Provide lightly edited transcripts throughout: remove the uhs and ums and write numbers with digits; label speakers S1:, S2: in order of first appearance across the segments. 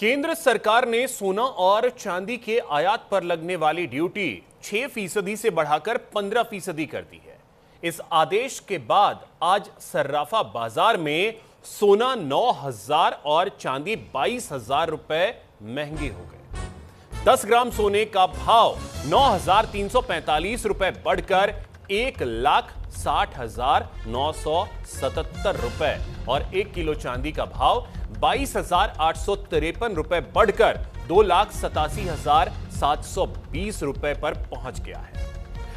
S1: केंद्र सरकार ने सोना और चांदी के आयात पर लगने वाली ड्यूटी 6% से बढ़ाकर 15% कर दी है। इस आदेश के बाद आज सर्राफा बाजार में सोना 9,000 और चांदी 22,000 रुपए महंगे हो गए। 10 ग्राम सोने का भाव 9,345 रुपए बढ़कर 1,60,977 रुपए और 1 किलो चांदी का भाव 22,853 रुपए बढ़कर 2,87,720 रुपए पर पहुंच गया है।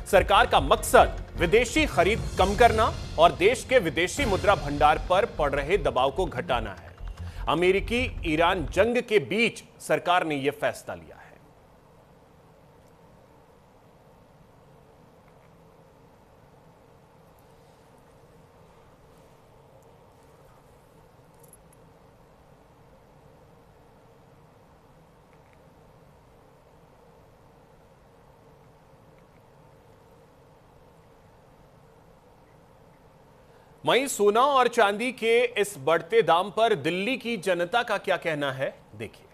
S1: सरकार का मकसद विदेशी खरीद कम करना और देश के विदेशी मुद्रा भंडार पर पड़ रहे दबाव को घटाना है। अमेरिकी ईरान जंग के बीच सरकार ने यह फैसला लिया है। वहीं सोना और चांदी के इस बढ़ते दाम पर दिल्ली की जनता का क्या कहना है, देखिए।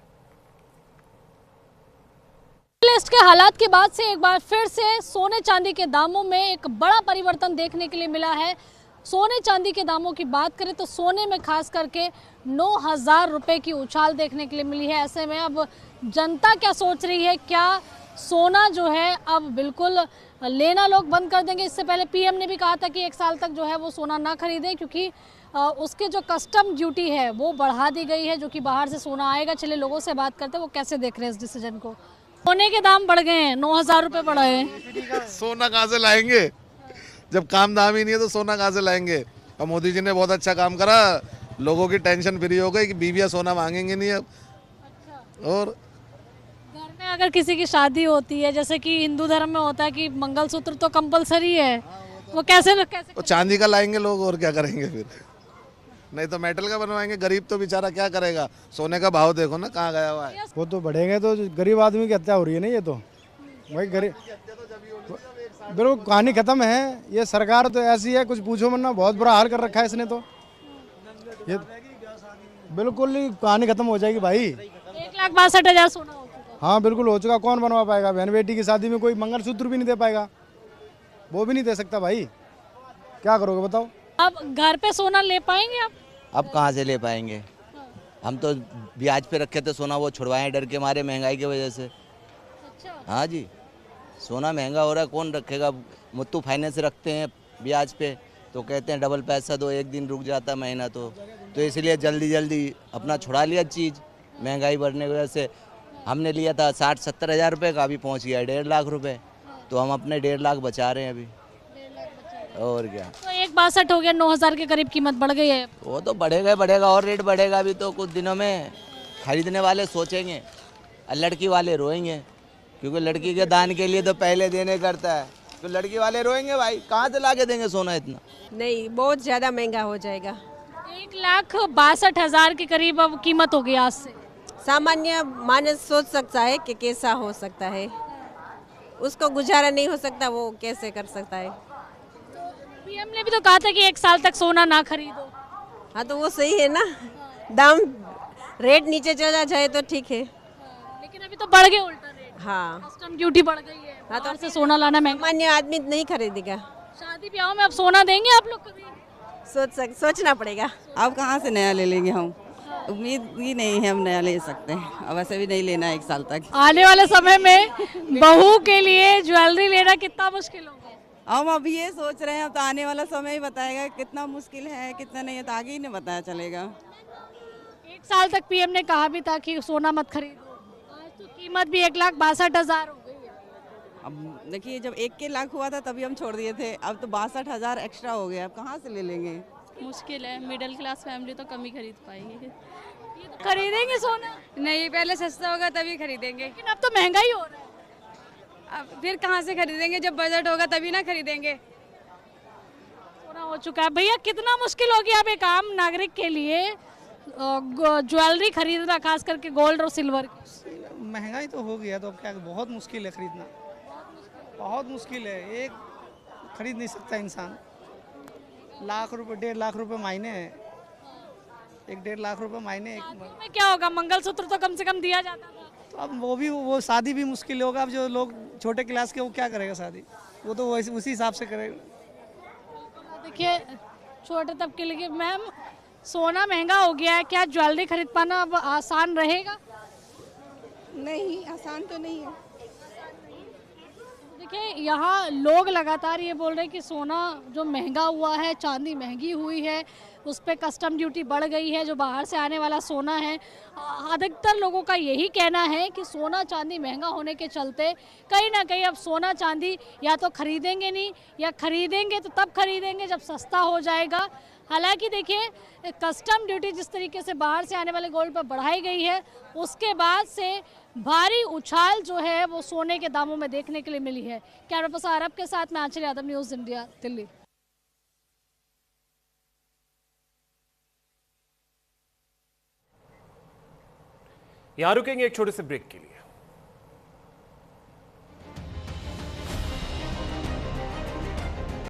S2: लिस्ट के हालात के बाद से एक बार फिर से सोने चांदी के दामों में एक बड़ा परिवर्तन देखने के लिए मिला है। सोने चांदी के दामों की बात करें तो सोने में खास करके 9,000 रुपए की उछाल देखने के लिए मिली है। ऐसे में अब जनता क्या सोच रही है, क्या सोना जो है अब बिल्कुल लेना लोग बंद कर देंगे? इससे पहले पीएम ने भी कहा था कि 1 साल तक जो है वो सोना ना खरीदें, क्योंकि उसके जो कस्टम ड्यूटी है वो बढ़ा दी गई है, जो कि बाहर से सोना आएगा। चलिए लोगों से बात करते हैं, वो कैसे देख रहे हैं इस डिसीजन को। सोने के दाम बढ़ गए हैं, 9,000 रुपए बढ़े हैं।
S3: सोना कहाँ से लाएंगे जब काम दाम ही नहीं है, तो सोना कहाँ से लाएंगे? और मोदी जी ने बहुत अच्छा काम करा, लोगों की टेंशन फ्री हो गई कि बीवियां सोना मांगेंगे नहीं अब। और
S2: घर में अगर किसी की शादी होती है, जैसे कि हिंदू धर्म में होता है कि मंगलसूत्र तो कंपलसरी है, वो कैसे
S3: वो चांदी का लाएंगे लोग, और क्या करेंगे फिर? नहीं तो मेटल का बनवाएंगे। गरीब तो बेचारा क्या करेगा? सोने का भाव देखो ना कहाँ गया हुआ है।
S4: वो तो बढ़ेंगे तो गरीब आदमी की हत्या हो रही है ना। ये तो वही गरीब, बिल्कुल कहानी खत्म है। ये सरकार तो ऐसी है, कुछ पूछो मत ना, बहुत बुरा हाल कर रखा है इसने तो। ये बिल्कुल ही कहानी खत्म हो जाएगी भाई।
S2: 1,62,000 सोना हो चुका।
S4: हाँ बिल्कुल हो चुका। कौन बनवा पाएगा? बहन बेटी की शादी में कोई मंगलसूत्र भी नहीं दे पाएगा, वो भी नहीं दे सकता भाई। क्या करोगे बताओ?
S2: अब घर पे सोना ले पाएंगे आप?
S5: अब कहाँ से ले पाएंगे? हम तो ब्याज पे रखे थे सोना, वो छुड़वाए डर के मारे, महंगाई की वजह से।
S2: अच्छा।
S5: हाँ जी, सोना महंगा हो रहा है, कौन रखेगा? मुत्तू फाइनेंस रखते हैं ब्याज पे, तो कहते हैं डबल पैसा दो, एक दिन रुक जाता महीना। तो इसलिए जल्दी जल्दी अपना छुड़ा लिया चीज़। महंगाई बढ़ने की वजह से हमने लिया था 60-70 हज़ार रुपये का, अभी पहुँच गया 1.5 लाख रुपये। तो हम अपने 1.5 लाख बचा रहे हैं अभी। और क्या,
S2: तो 1,62 हो गया, 9,000 के करीब कीमत बढ़ गई है।
S5: वो तो बढ़ेगा और रेट बढ़ेगा। अभी तो कुछ दिनों में खरीदने वाले सोचेंगे और लड़की वाले रोएंगे, क्योंकि लड़की के दान के लिए तो पहले देने करता है, तो लड़की वाले रोएंगे। भाई कहाँ से ला के देंगे सोना इतना?
S6: नहीं, बहुत ज़्यादा महंगा हो जाएगा।
S2: 1,62,000 के करीब अब कीमत हो गई आज से।
S6: सामान्य मानस सोच सकता है कि कैसा हो सकता है, उसको गुजारा नहीं हो सकता, वो कैसे कर सकता है?
S2: पीएम ने भी तो कहा था कि 1 साल तक सोना ना खरीदो।
S6: हाँ तो वो सही है ना, दाम रेट नीचे चला जाए तो ठीक है।
S2: लेकिन अभी तो बढ़ गए उल्टा रेट।
S6: हाँ,
S2: कस्टम ड्यूटी बढ़ गई है।
S6: हाँ,
S2: बाहर से सोना लाना महंगा।
S6: सामान्य आदमी नहीं खरीदेगा।
S2: शादी ब्याह में अब सोना देंगे आप लोग कभी?
S6: सोचना पड़ेगा।
S7: अब कहाँ से नया ले लेंगे हम? उम्मीद ही नहीं है हम नया ले सकते हैं। अब वैसे भी नहीं लेना है 1 साल तक।
S2: आने वाले समय में बहू के लिए ज्वेलरी लेना कितना मुश्किल होगा?
S7: हम अब ये सोच रहे हैं, अब तो आने वाला समय ही बताएगा कितना मुश्किल है कितना नहीं है, तो आगे ही नहीं बताया चलेगा।
S2: 1 साल तक पीएम ने कहा भी था कि सोना मत खरीदो, आज तो कीमत भी 1,62,000 हो गई है।
S7: अब देखिए, जब 1 लाख हुआ था तभी हम छोड़ दिए थे, अब तो 62,000 एक्स्ट्रा हो गया। अब कहाँ से ले लेंगे?
S8: मुश्किल है, मिडिल क्लास फैमिली तो कम ही खरीद पाएंगे।
S2: ये तो खरीदेंगे सोना?
S8: नहीं, पहले सस्ता होगा तभी खरीदेंगे।
S2: लेकिन अब तो महंगाई हो रहा है।
S8: अब फिर कहाँ से खरीदेंगे? जब बजट होगा तभी ना खरीदेंगे।
S2: सोना हो चुका है भैया, कितना मुश्किल हो गया अब एक आम नागरिक के लिए ज्वेलरी खरीदना, खास करके गोल्ड और सिल्वर की?
S9: महंगाई तो हो गया, तो क्या बहुत मुश्किल है खरीदना, बहुत मुश्किल है। एक खरीद नहीं सकता इंसान। 1 लाख रुपए 1.5 लाख रुपए महीने है, 1-1.5 लाख रुपए महीने एक
S2: में क्या होगा, मंगलसूत्र तो कम से कम दिया जाता था।
S9: तो अब वो शादी भी मुश्किल होगा। अब जो लोग छोटे क्लास के वो क्या करेगा शादी, वो तो वैसे उसी हिसाब से करेगा।
S2: देखिए छोटे तबके के लिए मैम सोना महंगा हो गया है, क्या ज्वेलरी खरीद पाना अब आसान रहेगा?
S10: नहीं, आसान तो नहीं है।
S2: देखिए यहाँ लोग लगातार ये बोल रहे हैं कि सोना जो महंगा हुआ है, चांदी महंगी हुई है, उस पर कस्टम ड्यूटी बढ़ गई है, जो बाहर से आने वाला सोना है। अधिकतर लोगों का यही कहना है कि सोना चांदी महंगा होने के चलते कहीं ना कहीं अब सोना चांदी या तो खरीदेंगे नहीं, या खरीदेंगे तो तब खरीदेंगे जब सस्ता हो जाएगा। हालांकि देखिए कस्टम ड्यूटी जिस तरीके से बाहर से आने वाले गोल्ड पर बढ़ाई गई है, उसके बाद से भारी उछाल जो है वो सोने के दामों में देखने के लिए मिली है। कैमरा पर्सन अरब के साथ मैं आंचल यादव, न्यूज़ इंडिया, दिल्ली।
S1: यहां रुकेंगे एक छोटे से ब्रेक के लिए।